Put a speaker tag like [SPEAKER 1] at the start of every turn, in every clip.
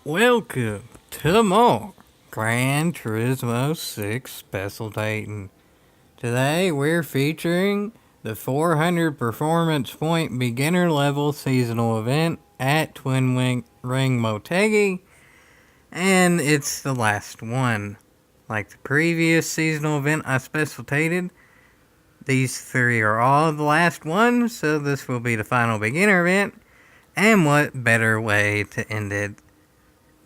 [SPEAKER 1] Welcome to more Gran Turismo 6 Specialtatin. Today we're featuring the 400 performance point beginner level seasonal event at Ring Motegi, and it's the last one. Like the previous seasonal event I specialtated, these three are all the last ones, so this will be the final beginner event, and what better way to end it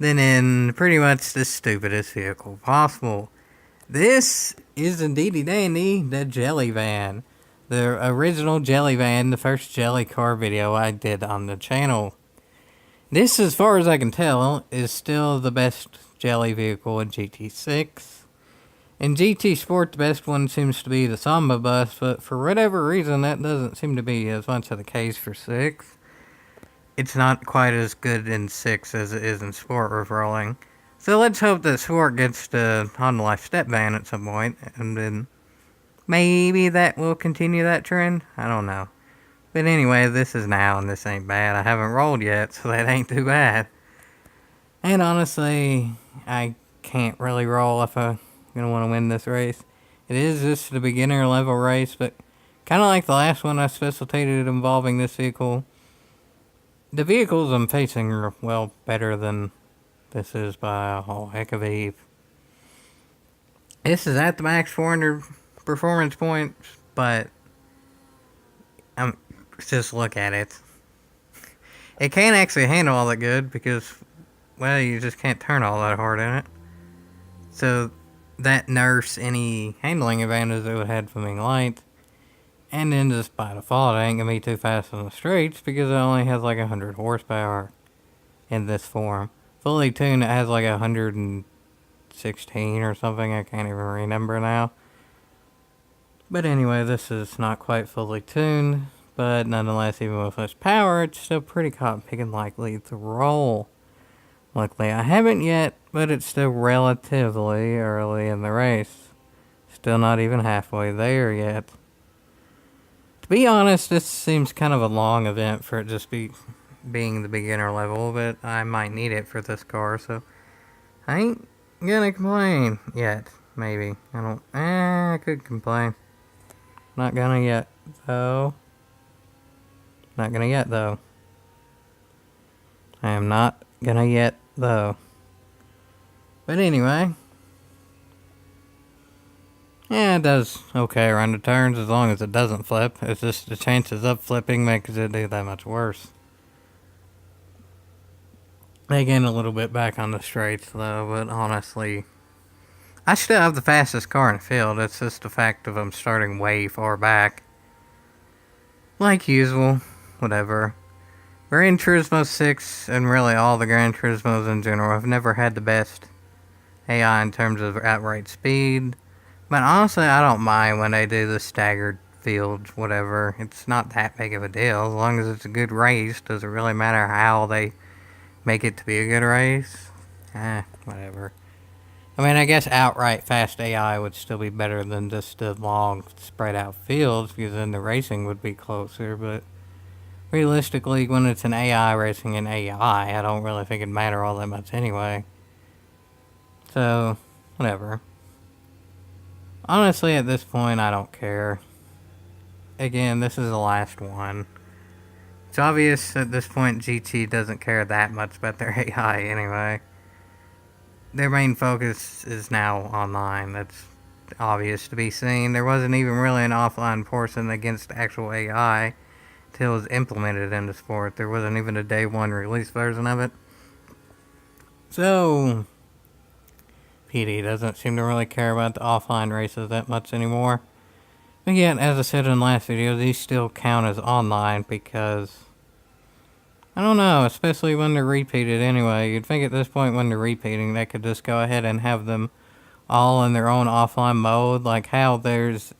[SPEAKER 1] than in pretty much the stupidest vehicle possible. This is indeedy dandy the Jelly Van. The original Jelly Van, the first Jelly car video I did on the channel. This, as far as I can tell, is still the best Jelly vehicle in GT6. In GT Sport, the best one seems to be the Samba bus, but for whatever reason, that doesn't seem to be as much of the case for 6. It's not quite as good in 6 as it is in Sport with rolling. So let's hope that Sport gets the Honda Life Step Van at some point, and then maybe that will continue that trend. I don't know. But anyway, this is now, and this ain't bad. I haven't rolled yet, so that ain't too bad. And honestly, I can't really roll if I'm going to want to win this race. It is just the beginner level race, but kind of like the last one I specialtated involving this vehicle. The vehicles I'm facing are, well, better than this is by a whole heck of a heap. This is at the max 400 performance points, but just look at it. It can't actually handle all that good because, well, you just can't turn all that hard in it. So that nerfs any handling advantage it would have from being light. And then just by default, it ain't gonna be too fast on the streets because it only has like 100 horsepower in this form. Fully tuned, it has like 116 or something. I can't even remember now. But anyway, this is not quite fully tuned. But nonetheless, even with less power, it's still pretty caught picking likely to roll. Luckily, I haven't yet, but it's still relatively early in the race. Still not even halfway there yet. To be honest, this seems kind of a long event for it just being the beginner level, but I might need it for this car, so I ain't gonna complain yet. Maybe. I could complain. Not gonna yet, though. Not gonna yet, though. I am not gonna yet, though. But anyway. Yeah, it does okay around the turns as long as it doesn't flip. It's just the chances of flipping makes it do that much worse. They gain a little bit back on the straights though, but honestly, I still have the fastest car in the field. It's just the fact of I'm starting way far back. Like usual, whatever. Gran Turismo 6 and really all the Gran Turismos in general have never had the best AI in terms of outright speed. But honestly, I don't mind when they do the staggered fields, whatever. It's not that big of a deal. As long as it's a good race, does it really matter how they make it to be a good race? Whatever. I mean, I guess outright fast AI would still be better than just the long, spread out fields, because then the racing would be closer, but realistically, when it's an AI racing an AI, I don't really think it'd matter all that much anyway. So, whatever. Honestly, at this point, I don't care. Again, this is the last one. It's obvious at this point GT doesn't care that much about their AI anyway. Their main focus is now online. That's obvious to be seen. There wasn't even really an offline portion against actual AI until it was implemented into Sport. There wasn't even a day one release version of it. So, PD doesn't seem to really care about the offline races that much anymore. But yet, as I said in the last video, these still count as online because, I don't know, especially when they're repeated anyway. You'd think at this point when they're repeating, they could just go ahead and have them all in their own offline mode, like how there's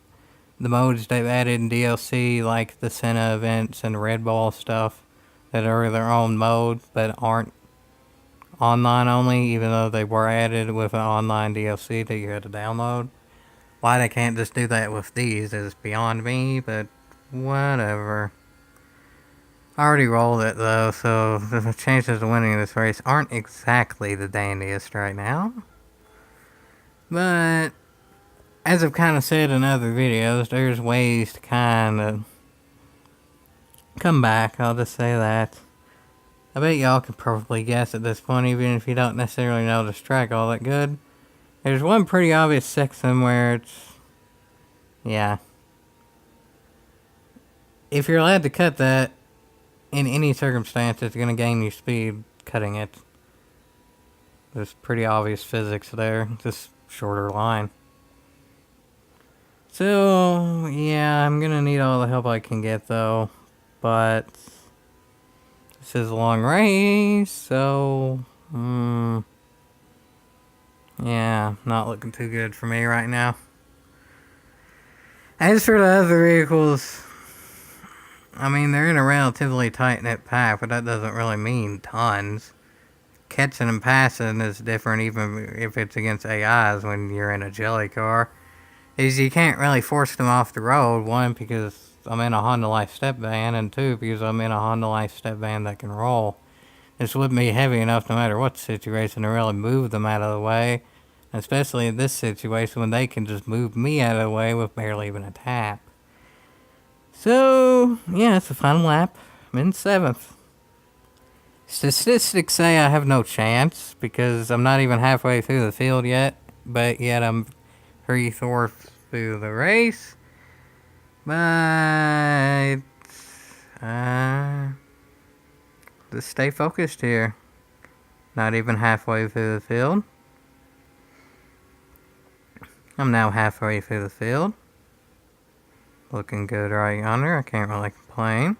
[SPEAKER 1] the modes they've added in DLC, like the Senna events and Red Bull stuff, that are their own mode, but aren't online only, even though they were added with an online DLC that you had to download. Why they can't just do that with these is beyond me, but whatever. I already rolled it though, so the chances of winning this race aren't exactly the dandiest right now. But as I've kind of said in other videos, there's ways to kind of come back. I'll just say that. I bet y'all can probably guess at this point, even if you don't necessarily know this track all that good. There's one pretty obvious section where it's... yeah. If you're allowed to cut that, in any circumstance, it's going to gain you speed cutting it. There's pretty obvious physics there. Just shorter line. So, yeah, I'm going to need all the help I can get, though. But this is a long race, so... yeah, not looking too good for me right now. As for the other vehicles... I mean, they're in a relatively tight-knit pack, but that doesn't really mean tons. Catching and passing is different even if it's against AIs when you're in a jelly car. Is you can't really force them off the road, one, because I'm in a Honda Life step van, and two, because I'm in a Honda Life step van that can roll. This wouldn't be heavy enough no matter what situation to really move them out of the way, especially in this situation when they can just move me out of the way with barely even a tap. So, yeah, it's the final lap. I'm in 7th. Statistics say I have no chance because I'm not even halfway through the field yet, but yet I'm 3/4 through the race. But, just stay focused here. Not even halfway through the field. I'm now halfway through the field. Looking good right yonder. I can't really complain.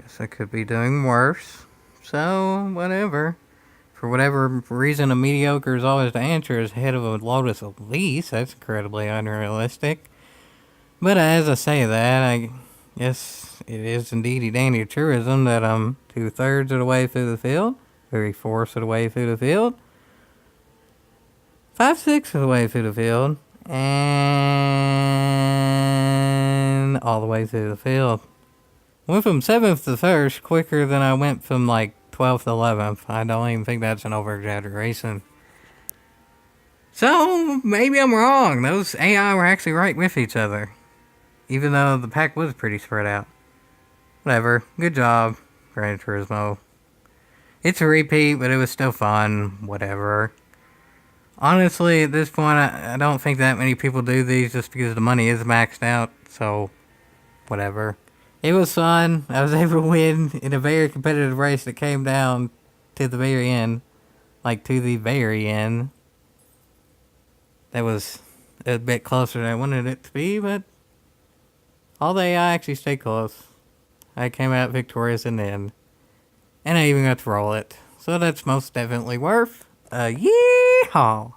[SPEAKER 1] Guess I could be doing worse. So, whatever. For whatever reason, a mediocre is always the answer is ahead of a Lotus Elise. That's incredibly unrealistic. But as I say that, I guess it is indeed a dandy truism that I'm 2/3 of the way through the field, 3/4 of the way through the field, 5/6 of the way through the field, and all the way through the field. Went from 7th to 1st quicker than I went from like 12th to 11th. I don't even think that's an over-exaggeration. So, maybe I'm wrong. Those AI were actually right with each other. Even though the pack was pretty spread out. Whatever. Good job, Gran Turismo. It's a repeat, but it was still fun. Whatever. Honestly, at this point, I don't think that many people do these just because the money is maxed out. So, whatever. It was fun. I was able to win in a very competitive race that came down to the very end. Like, to the very end. That was a bit closer than I wanted it to be, but all the AI actually stayed close. I came out victorious in the end. And I even got to roll it. So that's most definitely worth a yeehaw!